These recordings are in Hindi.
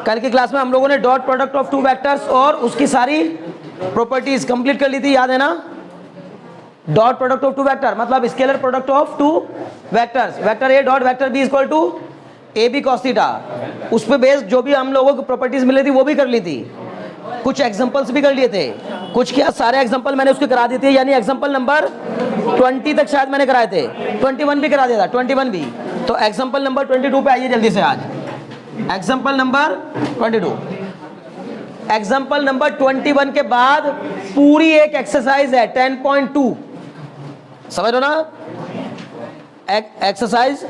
कल की क्लास में हम लोगों ने dot product of two vectors और उसकी सारी प्रॉपर्टीज कंप्लीट कर ली थी, याद है ना। Dot product of two vector मतलब scalar product of two vectors, vector A dot vector B equal to A B cos theta. उस पे बेस्ड जो भी हम लोगों को प्रॉपर्टीज मिली थी वो भी कर ली थी, कुछ एग्जांपल्स भी कर लिए थे, कुछ क्या सारे एग्जांपल मैंने उसके करा दिए थे, यानी एग्जांपल नंबर 20 तक शायद मैंने कराए थे, 21 भी करा दिया था, 21 भी। तो एग्जांपल नंबर 22 पे आइए जल्दी से आज। एग्जांपल नंबर 22, एग्जांपल नंबर 21 के बाद पूरी एक एक्सरसाइज है 10.2, समझ लो ना। एक्सरसाइज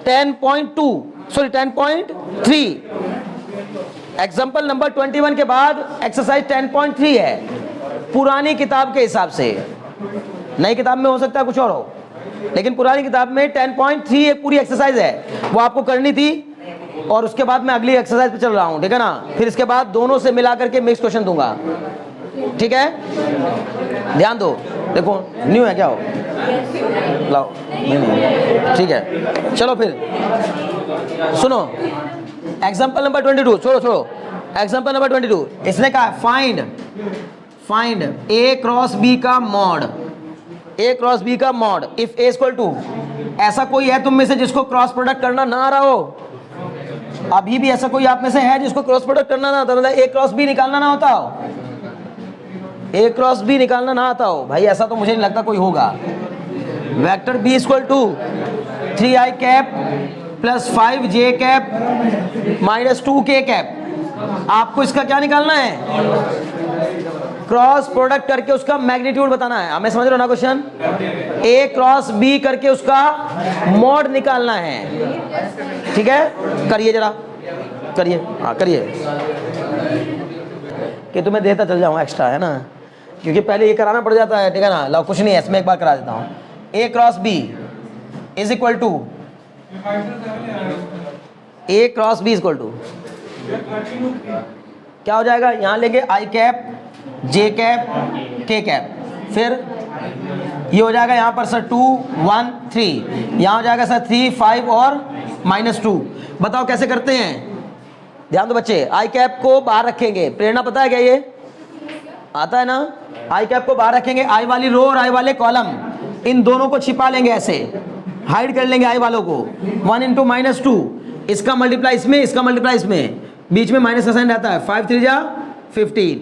10.2 सॉरी 10.3, एग्जाम्पल नंबर 21 के बाद एक्सरसाइज 10.3 है पुरानी किताब के हिसाब से। नई किताब में हो सकता है कुछ और हो, लेकिन पुरानी किताब में 10.3 एक पूरी एक्सरसाइज है, वो आपको करनी थी। और उसके बाद मैं अगली एक्सरसाइज पे चल रहा हूँ, ठीक है ना। फिर इसके बाद दोनों से मिला करके मिक्स क्वेश्चन दूंगा, ठीक है। ध्यान दो, देखो न्यू है क्या हो, लाओ नहीं, ठीक है। चलो फिर सुनो, एग्जाम्पल नंबर 22, छोड़ो एग्जाम्पल नंबर 22। इसने कहा फाइंड ए क्रॉस बी का मॉड, ए क्रॉस बी का mod if A equal to. ऐसा कोई है तुम में से जिसको क्रॉस प्रोडक्ट करना ना आ रहा हो? अभी भी ऐसा कोई आप में से है जिसको क्रॉस प्रोडक्ट करना ना आता, मतलब ए क्रॉस बी निकालना ना होता हो, ए क्रॉस बी निकालना ना आता हो? भाई ऐसा तो मुझे नहीं लगता कोई होगा। Vector B equal to 3i cap plus 5j cap minus 2k cap. आपको इसका क्या निकालना है? क्रॉस प्रोडक्ट करके उसका मैग्नीट्यूड बताना है। हमें समझ रहे हो ना क्वेश्चन? ए क्रॉस बी करके उसका मॉड निकालना है, ठीक है। करिए जरा, करिए, हाँ करिए, कि तुम्हें देता चल जाऊँ एक्स्ट्रा, है ना, क्योंकि पहले ये कराना पड़ जाता है, ठीक है ना। लो कुछ नहीं है इसमें, एक बार करा देता हूँ। A cross B is equal to, A cross B is equal to क्या हो जाएगा? यहाँ लेंगे I cap J cap K cap, फिर ये हो जाएगा यहाँ पर सर 2 1 3, यहाँ हो जाएगा सर 3 5 और -2। बताओ कैसे करते हैं? ध्यान दो बच्चे, आई कैप को बाहर रखेंगे, प्रेरणा पता है क्या ये आता है ना। आई कैप को बाहर रखेंगे, आई वाली रो और आई वाले कॉलम, इन दोनों को छिपा लेंगे, ऐसे हाइड कर लेंगे आई वालों को। 1 × -2, इसका मल्टीप्लाई इसमें, इसका मल्टीप्लाई इसमें, बीच में माइनस का साइन रहता है, 5 3 जा 15।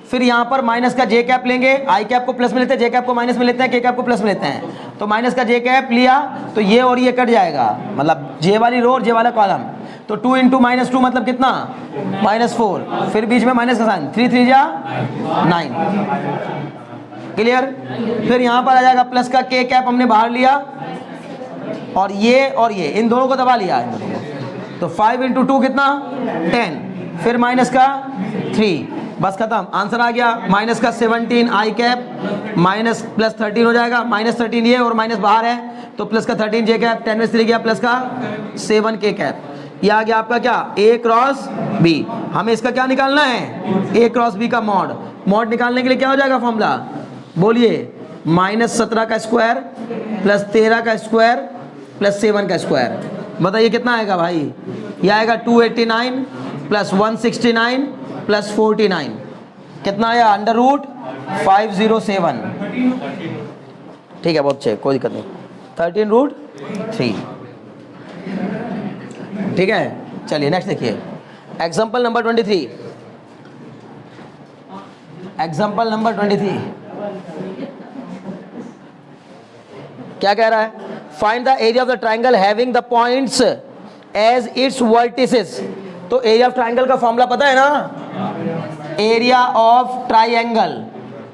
फिर यहाँ पर माइनस का जे कैप लेंगे, आई कैप को प्लस में लेते हैं, जे कैप को माइनस में लेते हैं, के कैप को प्लस में लेते हैं। तो माइनस का जे कैप लिया तो ये और ये कट जाएगा, मतलब जे वाली रो और जे वाला कॉलम। तो 2 × -2 मतलब कितना? -4। फिर बीच में माइनस का साइन, 3 3 जा 9। क्लियर? फिर यहाँ पर आ जाएगा प्लस का के कैप, हमने बाहर लिया, और ये इन दोनों को दबा लिया, इन दोनों को। तो 5 × 2 कितना? 10। फिर माइनस का 3, बस खत्म, आंसर आ गया। माइनस का 17 आई कैप माइनस प्लस 13 हो जाएगा, -13 ये और माइनस बाहर है, तो प्लस का 13 जे कैप, 10 में 3 गया, प्लस का 7 के कैप। ये आ गया आपका क्या? ए क्रॉस बी। हमें इसका क्या निकालना है? ए क्रॉस बी का मॉड। मॉड निकालने के लिए क्या हो जाएगा फॉर्मूला? बोलिए, -17 का स्क्वायर प्लस 13 का स्क्वायर प्लस 7 का स्क्वायर। बताइए कितना आएगा भाई? ये आएगा 289 प्लस 169 प्लस 49। कितना आया? √507। ठीक है, बहुत अच्छे, कोई दिक्कत नहीं। 13√3। ठीक है, चलिए नेक्स्ट देखिए, एग्जाम्पल नंबर 23। एग्जाम्पल नंबर 23 क्या कह रहा है? Find the area of the triangle having the points as its vertices. तो एरिया ऑफ ट्राइंगल का फॉर्मूला पता है ना? Area of triangle,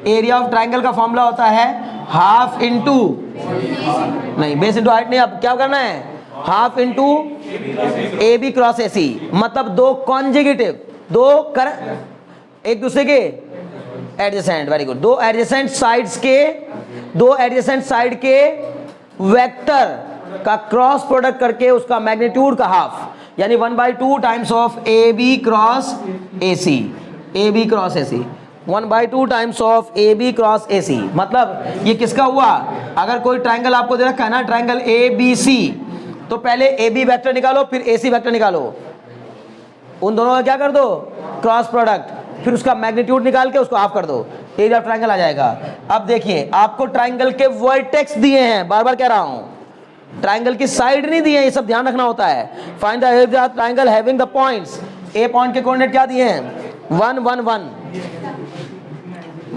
area of triangle का फॉर्मूला होता है हाफ इंटू, नहीं बेस इंटू हाइट नहीं, अब क्या करना है? Half into A B cross A C, मतलब दो कॉन्जिगेटिव, दो कर एक दूसरे के एडजेसेंट, वेरी गुड, दो एडजेसेंट साइड्स के, दो एडजेसेंट साइड के वेक्टर का क्रॉस प्रोडक्ट करके उसका मैग्नीट्यूड का हाफ, यानी 1/2 times of A B cross A C, A B cross A C, 1/2 times of A B cross A C. मतलब ये किसका हुआ? अगर कोई ट्राइंगल आपको दे रखा है ना, ट्राइंगल ए बी सी, तो पहले ए बी वेक्टर निकालो, फिर ए सी वेक्टर निकालो। उन दोनों का क्या कर दो, क्रॉस प्रोडक्ट, फिर उसका मैग्नीट्यूड निकाल के उसको हाफ कर दो, एरिया ऑफ ट्रायंगल आ जाएगा। अब देखिए आपको ट्रायंगल के वर्टेक्स दिए हैं, बार बार कह रहा हूं, ट्रायंगल की साइड नहीं दी है, ये सब ध्यान रखना होता है। Find the area of triangle having the points, A point के कोऑर्डिनेट क्या दिए हैं, 1 1 1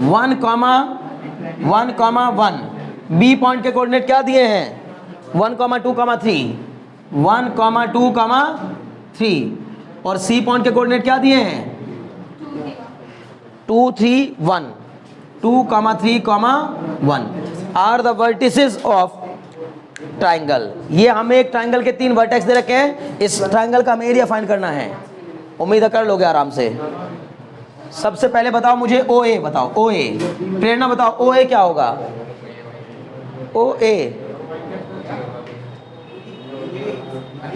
1 1 1, बी पॉइंट के कोऑर्डिनेट क्या दिए हैं, 1 2 3 1 2 3, और सी पॉइंट के कोऑर्डिनेट क्या दिए हैं, 2 3 1 2 3 1 are the vertices of triangle. ये हमें एक ट्राइंगल के 3 वर्टेक्स दे रखे हैं, इस ट्राइंगल का हमें एरिया फाइंड करना है। उम्मीद है कर लोगे आराम से। सबसे पहले बताओ मुझे ओ ए बताओ, ओ ए, प्रेरणा बताओ ओ ए क्या होगा, ओ ए,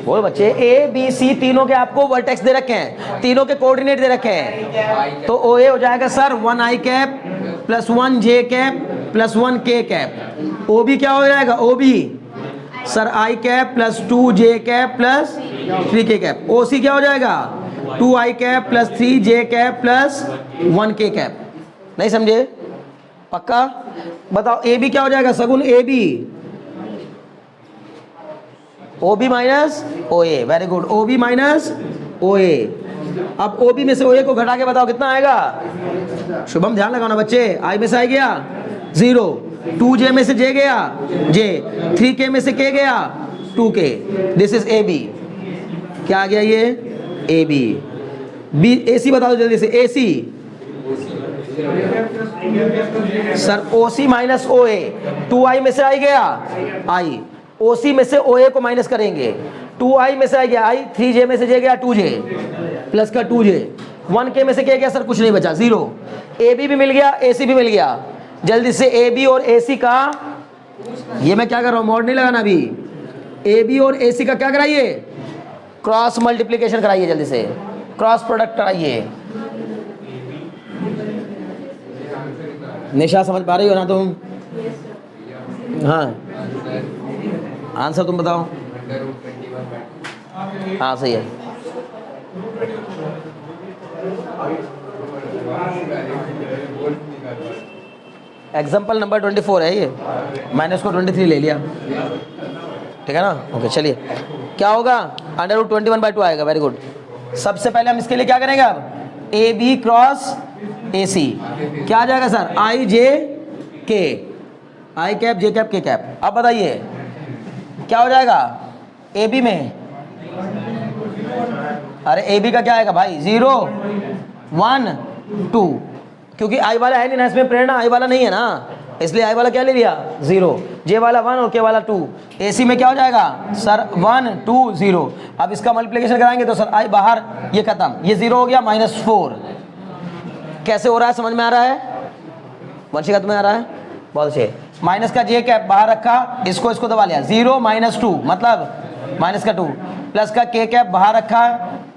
बोलो बच्चे, ए बी सी तीनों के आपको वर्टेक्स दे रखे हैं, तीनों के कोऑर्डिनेट दे रखे हैं, तो ओ ए हो जाएगा sir 1 i cap plus 1 j cap plus 1 k cap. O B क्या हो जाएगा, O B sir i cap plus 2 j cap plus 3 k cap. O C क्या हो जाएगा, 2 i cap plus 3 j cap plus 1 k cap. नहीं समझे, पक्का बताओ। ए बी क्या हो जाएगा Sagun, A B O B minus O A, very good, O B minus O A. अब ओ बी में से ओ ए को घटा के बताओ कितना आएगा, शुभम ध्यान लगाओ ना बच्चे, आई में से आई गया 0, 2 j में से j गया j, 3 k में से k गया 2 k, this is A B. क्या आ गया ये, ए बी। बी ए सी बता दो जल्दी से, A C sir O C minus O A, 2 i में से आई गया आई, ओ सी में से ओ ए को माइनस करेंगे, 2 i में से आ गया आई, 3 j में से j गया 2 j प्लस का 2 j, 1 k में से क्या गया सर, कुछ नहीं बचा 0। ए बी भी मिल गया, ए सी भी मिल गया। जल्दी से ए बी और ए सी का, ये मैं क्या कर रहा हूँ, मोड नहीं लगाना अभी, ए बी और ए सी का क्या कराइए, क्रॉस मल्टीप्लीकेशन कराइए, जल्दी से क्रॉस प्रोडक्ट कराइए। निशा समझ पा रही हो ना तुम, हाँ आंसर तुम बताओ, हाँ सही है। एग्जाम्पल नंबर 24 है ये, मैंने उसको 23 ले लिया, ठीक है ना, ओके चलिए। क्या होगा, √21/2 आएगा, वेरी गुड। सबसे पहले हम इसके लिए क्या करेंगे, अब ए बी क्रॉस ए सी क्या आ जाएगा सर, आई जे के, आई cap J cap K cap. अब बताइए क्या हो जाएगा ए बी में, अरे ए बी का क्या आएगा भाई, 0 1 2, क्योंकि आई वाला है नहीं ना इसमें, प्रेरणा आई वाला नहीं है ना, इसलिए आई वाला क्या ले लिया 0, जे वाला 1 और के वाला 2। ए सी में क्या हो जाएगा सर 1 2 0। अब इसका मल्टीप्लिकेशन कराएंगे तो सर आई बाहर, ये खत्म, ये 0 हो गया, -4। कैसे हो रहा है, समझ में आ रहा है, वंशिका तुम्हें आ रहा है, बहुत अच्छे। माइनस का जे कैप बाहर रखा, इसको दबा लिया, 0 -2 मतलब माइनस का 2, प्लस का के कैप बाहर रखा,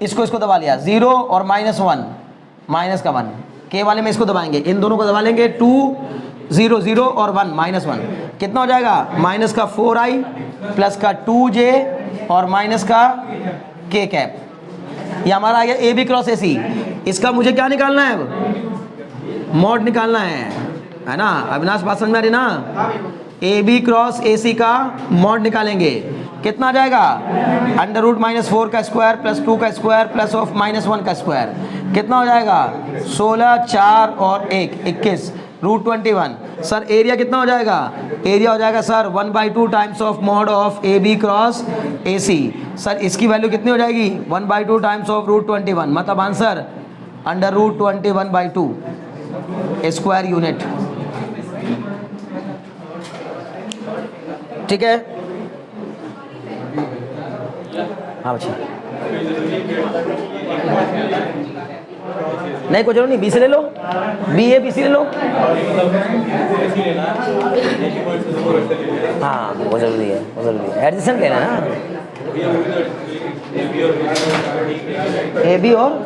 इसको दबा लिया, 0 और -1 माइनस का 1, के वाले में इसको दबाएंगे, इन दोनों को दबा लेंगे, 2 0 0 और 1 -1 कितना हो जाएगा, माइनस का 4i प्लस का 2j और माइनस का के कैप। ये हमारा आ गया ए बी क्रॉस ए सी। इसका मुझे क्या निकालना है, अब मॉड निकालना है ना, अविनाश बात समझ में आ रही ना, ए बी क्रॉस ए सी का मॉड निकालेंगे, कितना आ जाएगा, √-4 का स्क्वायर प्लस 2 का स्क्वायर प्लस ऑफ -1 का स्क्वायर, कितना हो जाएगा 16 4 और 1 21 √21। सर एरिया कितना हो जाएगा, एरिया हो जाएगा sir 1/2 times of mod of A B cross A C. Sir इसकी वैल्यू कितनी हो जाएगी, 1/2 टाइम्स ऑफ √21, मतलब आंसर √21/2 स्क्वायर यूनिट, ठीक है। हाँ बच्चा, नहीं कोई जरूर नहीं, बी से ले लो, बी ए बी सी ले लो, हाँ वो जरूरी है, वो जरूरी है, एडजस्टेंट लेना ना, ए बी और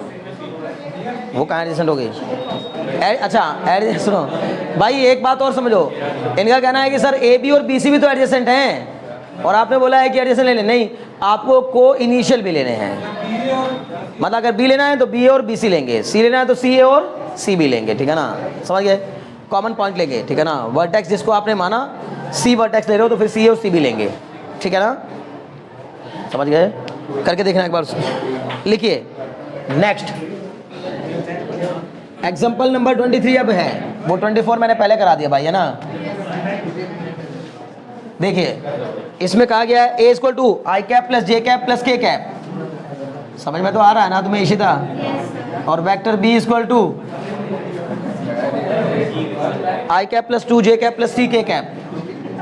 वो कहाँ एडजस्टेंट हो गई, अच्छा एडजस्ट, सुनो भाई एक बात और समझो, इनका कहना है कि सर ए बी और बी सी भी तो एडजस्टेंट हैं, और आपने बोला है कि एडजस्टेंट लेने, नहीं आपको को इनिशियल भी लेने हैं, मतलब अगर बी लेना है तो बी और बी सी लेंगे, सी लेना है तो सी ए और सी बी लेंगे, ठीक है ना, समझ गए, कॉमन पॉइंट लेंगे, ठीक है ना, वर्टेक्स जिसको आपने माना सी वर्टेक्स ले रहे हो तो फिर सी ए और सी बी लेंगे, ठीक है ना, समझ गए, करके देखना एक बार, लिखिए नेक्स्ट एग्जाम्पल नंबर 23 अब है, वो 24 मैंने पहले करा दिया भाई, है ना। देखिए इसमें कहा गया है A equal to I cap plus J cap plus K cap, समझ में तो आ रहा है ना तुम्हें इशिता, और vector B equal to I cap plus 2 J cap plus 3 K cap,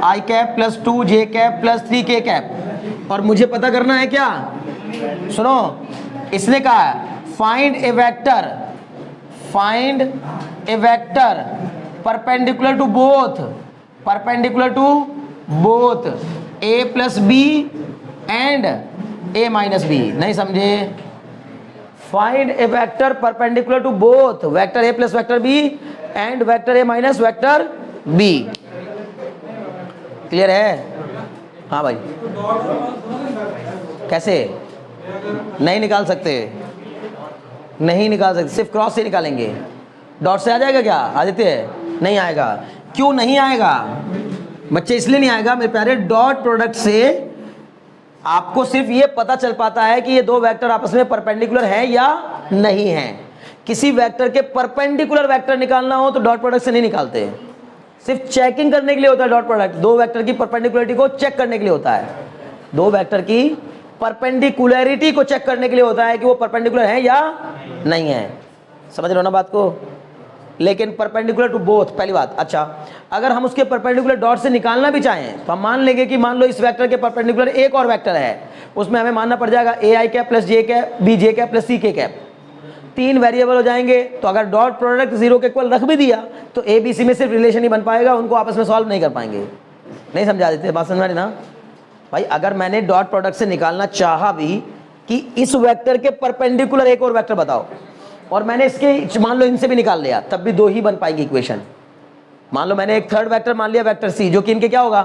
I cap plus 2 J cap plus 3 K cap, और मुझे पता करना है क्या, सुनो, इसने कहा find a vector, find a vector perpendicular to both, perpendicular to both A plus B and A minus B, नहीं समझे, find a vector perpendicular to both vector A plus vector B and vector A minus vector B, clear है, हाँ भाई, कैसे, नहीं निकाल सकते, नहीं निकाल सकते, सिर्फ क्रॉस से निकालेंगे, डॉट से आ जाएगा क्या आदित्य, नहीं आएगा, क्यों नहीं आएगा बच्चे, इसलिए नहीं आएगा मेरे प्यारे, डॉट प्रोडक्ट से आपको सिर्फ ये पता चल पाता है कि ये दो वेक्टर आपस में परपेंडिकुलर हैं या नहीं हैं, किसी वेक्टर के परपेंडिकुलर वेक्टर निकालना हो तो डॉट प्रोडक्ट से नहीं निकालते, सिर्फ चेकिंग करने के लिए होता है डॉट प्रोडक्ट, दो वेक्टर की परपेंडिकुलरिटी को चेक करने के लिए होता है, दो वेक्टर की परपेंडिकुलरिटी को चेक करने के लिए होता है कि वो परपेंडिकुलर है या नहीं है, समझ रहे हो ना बात को, लेकिन परपेंडिकुलर टू बोथ, पहली बात। अच्छा, अगर हम उसके परपेंडिकुलर डॉट से निकालना भी चाहें तो हम मान लेंगे कि मान लो इस वेक्टर के परपेंडिकुलर एक और वेक्टर है, उसमें हमें मानना पड़ जाएगा A I cap plus J cap B J cap plus C K cap, तीन वेरिएबल हो जाएंगे, तो अगर डॉट प्रोडक्ट जीरो के इक्वल रख भी दिया तो ए बी सी में सिर्फ रिलेशन ही बन पाएगा, उनको आपस में सॉल्व नहीं कर पाएंगे, नहीं समझा देते, बात समझ ना भाई। अगर मैंने डॉट प्रोडक्ट से निकालना चाहा भी कि इस वेक्टर के परपेंडिकुलर एक और वेक्टर बताओ, और मैंने इसके मान लो इनसे भी निकाल लिया, तब भी दो ही बन पाएंगी इक्वेशन। मान लो मैंने एक थर्ड वेक्टर मान लिया वेक्टर सी, जो कि इनके क्या होगा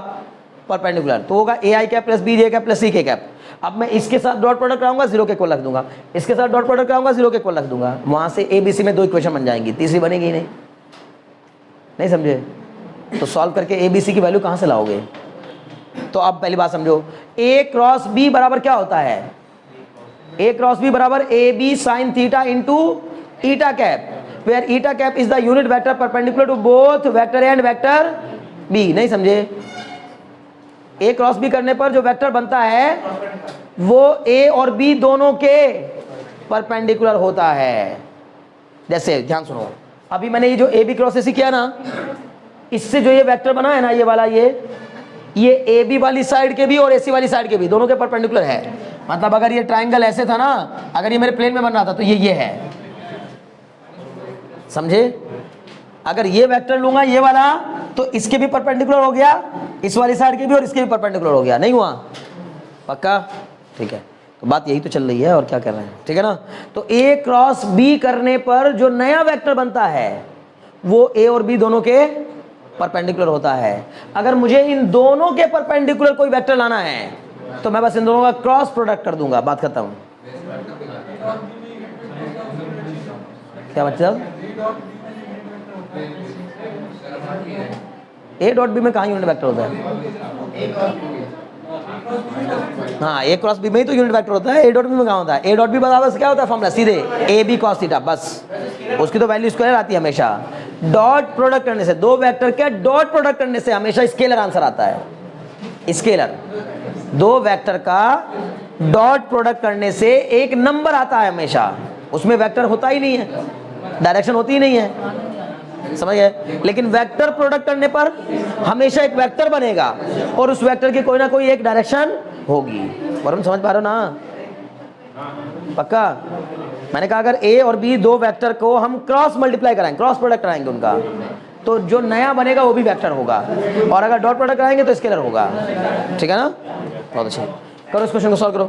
परपेंडिकुलर, तो होगा A I cap plus B J cap plus C K cap. अब मैं इसके साथ डॉट प्रोडक्ट कराऊंगा, जीरो के इक्वल रख दूंगा, इसके साथ डॉट प्रोडक्ट कराऊंगा, जीरो के इक्वल रख दूंगा, वहां से ए बी सी में दो इक्वेशन बन जाएंगी, तीसरी बनेगी ही नहीं, नहीं समझे, तो सॉल्व करके ए बी सी की वैल्यू कहां से लाओगे। तो अब पहली बात समझो, ए क्रॉस बी बराबर क्या होता है, ए क्रॉस बी बराबर A B sine theta into eta cap, where eta cap is the unit vector perpendicular to both vector A and vector B, नहीं समझे। ए क्रॉस बी करने पर जो वेक्टर बनता है वो ए और बी दोनों के परपेंडिकुलर होता है। जैसे ध्यान सुनो, अभी मैंने ये जो ए बी क्रॉस ऐसी किया ना, इससे जो ये वेक्टर बना है ना, ये वाला ये ए बी वाली साइड के भी और एसी वाली साइड के भी दोनों के परपेंडिकुलर है। मतलब अगर ये ट्राइंगल ऐसे था ना, अगर ये मेरे प्लेन में बन रहा था तो ये है, समझे। अगर ये वेक्टर लूंगा ये वाला, तो इसके भी परपेंडिकुलर हो गया, इस वाली साइड के भी और इसके भी परपेंडिकुलर हो गया, नहीं हुआ, पक्का, ठीक है। तो बात यही तो चल रही है, और क्या कर रहे हैं, ठीक है ना। तो ए क्रॉस बी करने पर जो नया वेक्टर बनता है वो ए और बी दोनों के परपेंडिकुलर होता है। अगर मुझे इन दोनों के परपेंडिकुलर कोई वेक्टर लाना है तो मैं बस इन दोनों का क्रॉस प्रोडक्ट कर दूंगा, बात खत्म। क्या बच्चा, ए डॉट बी में कहाँ यूनिट वेक्टर होता है, हाँ ए क्रॉस बी में ही तो यूनिट वेक्टर होता है, ए डॉट बी में कहाँ होता है। ए डॉट बी बराबर क्या होता है फॉर्मूला, सीधे ए बी कॉस थीटा, बस उसकी तो वैल्यू स्क्वायर आती है हमेशा। डॉट प्रोडक्ट करने से, दो वेक्टर के डॉट प्रोडक्ट करने से हमेशा स्केलर आंसर आता है, स्केलर। दो वेक्टर का डॉट प्रोडक्ट करने से एक नंबर आता है हमेशा, उसमें वेक्टर होता ही नहीं है, डायरेक्शन होती ही नहीं है, समझ गए। लेकिन वेक्टर प्रोडक्ट करने पर हमेशा एक वेक्टर बनेगा और उस वेक्टर की कोई ना कोई एक डायरेक्शन होगी। वरुण समझ पा रहे हो ना, पक्का। मैंने कहा अगर ए और बी दो वेक्टर को हम क्रॉस मल्टीप्लाई कराएंगे, क्रॉस प्रोडक्ट कराएंगे उनका, तो जो नया बनेगा वो भी वेक्टर होगा, और अगर डॉट प्रोडक्ट कराएंगे तो स्केलर होगा, ठीक है ना। बहुत अच्छा, करो इस क्वेश्चन को सॉल्व करो।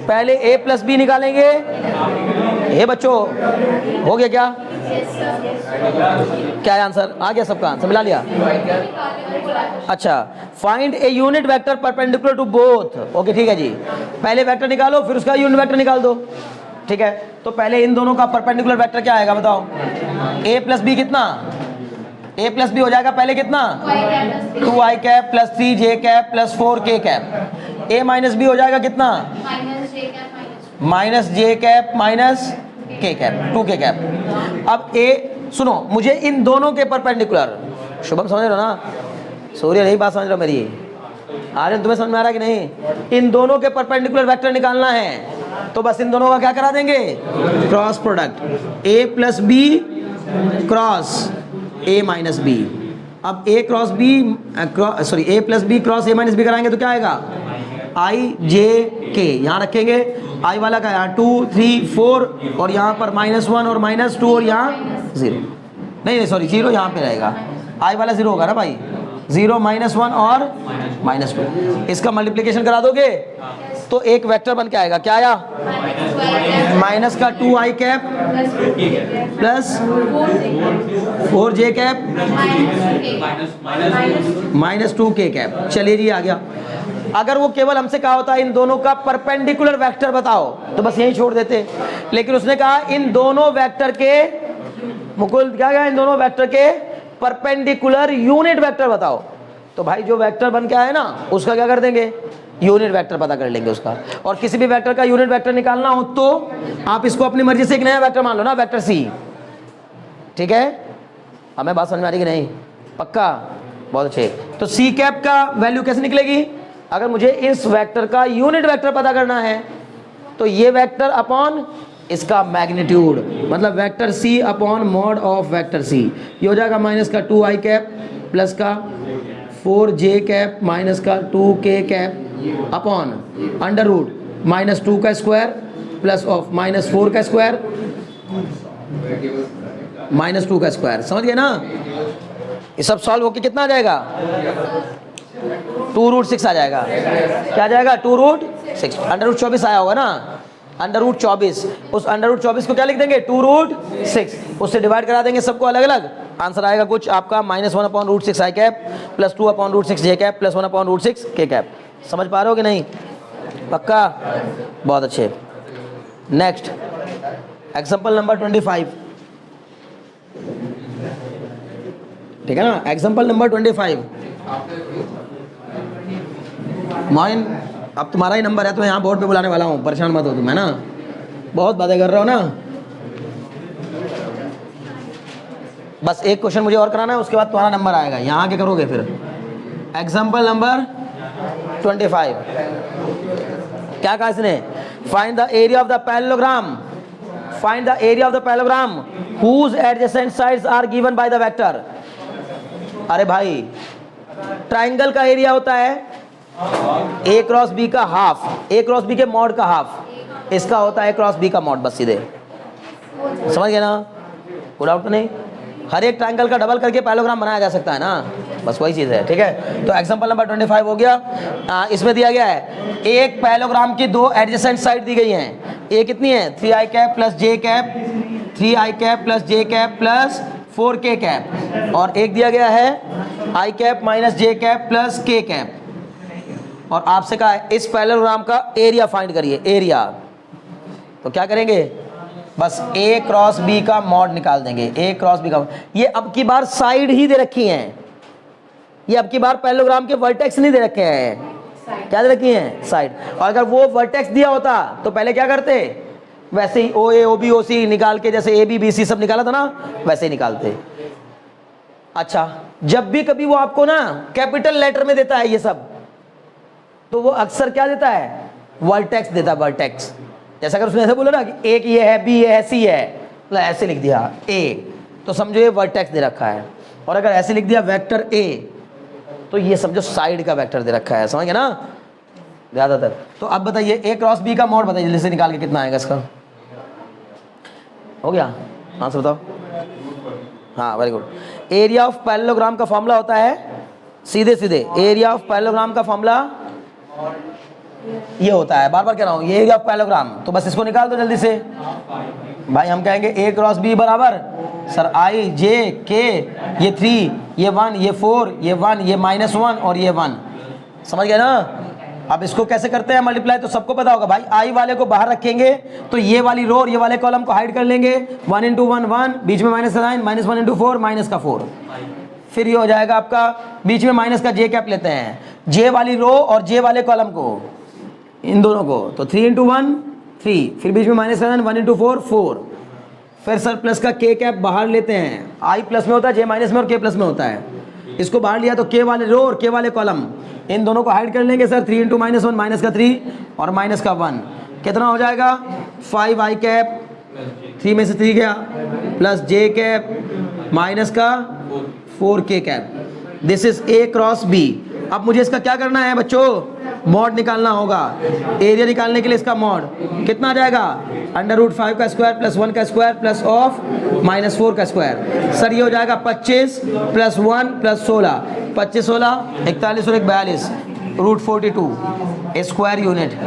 पहले ए प्लस बी निकालेंगे, ये बच्चों हो गया क्या, क्या है आंसर, आ गया सबका आंसर मिला लिया, अच्छा, find a unit vector perpendicular to both. Okay ठीक है जी, पहले वेक्टर निकालो फिर उसका यूनिट वेक्टर निकाल दो। ठीक है, तो पहले इन दोनों का परपेंडिकुलर वेक्टर क्या आएगा बताओ। a प्लस बी कितना, a प्लस बी हो जाएगा पहले कितना 2i cap plus 3j cap plus 4k cap. a minus B हो जाएगा कितना minus j cap minus k cap 2k cap. अब a सुनो, मुझे इन दोनों के परपेंडिकुलर, शुभम समझ रहे हो ना, सूर्य यही बात समझ रहे हो मेरी, आर्यन तुम्हें समझ में आ रहा है कि नहीं। इन दोनों के परपेंडिकुलर वेक्टर निकालना है तो बस इन दोनों का क्या करा देंगे cross product, a plus B cross a minus B. अब a cross B sorry a plus B cross a minus B कराएंगे तो क्या आएगा i j k, यहाँ रखेंगे i वाला का यहाँ 2 3 4 और यहाँ पर -1 और -2 और यहाँ 0, नहीं सॉरी 0 यहाँ पे रहेगा, i वाला 0 होगा ना भाई, 0 -1 और -2। इसका मल्टीप्लिकेशन करा दोगे तो एक वेक्टर बन के आएगा, क्या आया माइनस का 2i cap plus 4j cap minus 2k cap. चलिए जी आ गया। अगर वो केवल हमसे कहा होता इन दोनों का परपेंडिकुलर वेक्टर बताओ तो बस यही छोड़ देते, लेकिन उसने कहा इन दोनों वेक्टर के, मुकुल क्या कहा, इन दोनों वेक्टर के परपेंडिकुलर यूनिट वेक्टर बताओ। तो भाई जो वेक्टर बन के आए ना उसका क्या कर देंगे यूनिट वेक्टर पता कर लेंगे उसका। और किसी भी वेक्टर का यूनिट वेक्टर निकालना हो तो आप इसको अपनी मर्जी से एक नया वेक्टर मान लो ना, वेक्टर सी। ठीक है, हमें बात समझ में आ रही कि नहीं, पक्का, बहुत अच्छे। तो सी कैप का वैल्यू कैसे निकलेगी, अगर मुझे इस वेक्टर का यूनिट वेक्टर पता करना है तो ये वेक्टर अपॉन इसका मैग्नीट्यूड, मतलब vector C upon mod of vector C, ये हो जाएगा माइनस का 2i कैप प्लस का 4j कैप माइनस का 2k cap upon under root -2 का स्क्वायर प्लस ऑफ -4 का स्क्वायर -2 का स्क्वायर। समझ गए ना, ये सब सॉल्व होके कितना आ जाएगा 2√6 आ जाएगा। क्या आ जाएगा 2√6, √24 आया होगा ना, √24, उस √24 को क्या लिख देंगे 2√6, उससे डिवाइड करा देंगे सबको अलग अलग, आंसर आएगा कुछ आपका -1/√6 i cap plus 2/√6 j cap plus 1/√6 k cap. समझ पा रहे हो कि नहीं, पक्का, बहुत अच्छे। नेक्स्ट एग्जाम्पल नंबर 25, ठीक है ना, एग्जाम्पल नंबर 25। मोइन, अब तुम्हारा ही नंबर है तो यहाँ बोर्ड पे बुलाने वाला हूँ, परेशान मत हो तुम, है ना, बहुत बातें कर रहे हो ना। बस एक क्वेश्चन मुझे और कराना है, उसके बाद तुम्हारा नंबर आएगा, यहाँ के करोगे फिर। एग्जाम्पल नंबर 25, क्या कहा इसने, find the area of the parallelogram, find the area of the parallelogram whose adjacent sides are given by the vector. अरे भाई ट्राइंगल का एरिया होता है a क्रॉस b का हाफ, a क्रॉस b के मॉड का हाफ, इसका होता है a क्रॉस b का मॉड, बस सीधे समझ गए ना, कोई डाउट तो नहीं। हर एक ट्राइंगल का डबल करके पैरेललोग्राम बनाया जा सकता है ना, बस वही चीज़ है। ठीक है, तो एग्जांपल नंबर 25 हो गया। इसमें दिया गया है एक पैरेललोग्राम की दो एडजेसेंट साइड दी गई हैं, ए कितनी है 3i cap plus j cap, 3i cap plus j cap plus 4k cap, और एक दिया गया है i cap minus j cap plus k cap, और आपसे कहा है इस पैरेललोग्राम का एरिया फाइंड करिए, एरिया। तो क्या करेंगे, बस a क्रॉस b का मॉड निकाल देंगे, a क्रॉस b का। ये अब की बार साइड ही दे रखी हैं, ये अब की बार पैरेललोग्राम के वर्टेक्स नहीं दे रखे हैं, क्या दे रखी हैं साइड। और अगर वो वर्टेक्स दिया होता तो पहले क्या करते, वैसे ही OA OB OC निकाल के, जैसे AB BC सब निकाला था ना वैसे ही निकालते। अच्छा, जब भी कभी वो आपको ना कैपिटल लेटर में देता है ये सब, तो वो अक्सर क्या देता है वर्टेक्स देता है, वर्टेक्स। जैसा अगर उसने ऐसे बोला ना कि एक ये है, बी है, सी है, तो ऐसे लिख दिया ए, तो समझो ये वर्टेक्स दे रखा है। और अगर ऐसे लिख दिया वेक्टर ए, तो ये समझो साइड का वेक्टर दे रखा है, समझ गए ना ज़्यादातर। तो अब बताइए ए क्रॉस बी का मॉड बताइए जल्दी से निकाल के, कितना आएगा इसका, हो गया आंसर बताओ। हाँ very good. Area of parallelogram का फॉर्मूला होता है सीधे सीधे, एरिया ऑफ पैरेललोग्राम का फॉर्मूला ये होता है, बार बार कह रहा हूँ, ये एरिया ऑफ पैरेललोग्राम, तो बस इसको निकाल दो जल्दी से। भाई हम कहेंगे A क्रॉस B बराबर सर I J K, ये 3, ये 1, ये 4, ये 1, ये -1 और ये 1। समझ गए ना? अब इसको कैसे करते हैं मल्टीप्लाई, तो सबको पता होगा भाई। I वाले को बाहर रखेंगे तो ये वाली रो और ये वाले कॉलम को हाइड कर लेंगे। 1 × 1 1, बीच में माइनस का साइन, -1 × 4 माइनस का 4। फिर ये हो जाएगा आपका, बीच में माइनस का J कैप लेते हैं, J वाली रो और J वाले कॉलम को, इन दोनों को, तो 3 × 1 3, फिर बीच में माइनस का साइन, 1 × 4 4। फिर सर प्लस का K कैप बाहर लेते हैं। I प्लस में होता है, J माइनस में और K प्लस में होता है। इसको बाहर लिया तो K वाले रो और K वाले कॉलम, इन दोनों को हाइड कर लेंगे सर। 3 × -1 माइनस का 3 और माइनस का 1, कितना हो जाएगा 5I कैप, 3 में से 3 गया, प्लस J कैप माइनस का 4K cap. This is A क्रॉस B। अब मुझे इसका क्या करना है बच्चों, मॉड निकालना होगा। एरिया निकालने के लिए इसका मॉड कितना आ जाएगा, √5 का स्क्वायर प्लस 1 का स्क्वायर प्लस ऑफ -4 का स्क्वायर। सर ये हो जाएगा 25 + 1 + 16, 25 16 41 और 1 42, √42 स्क्वायर यूनिट।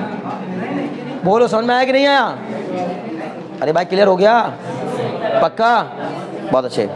बोलो समझ में आया कि नहीं आया? अरे भाई क्लियर हो गया? पक्का? बहुत अच्छे।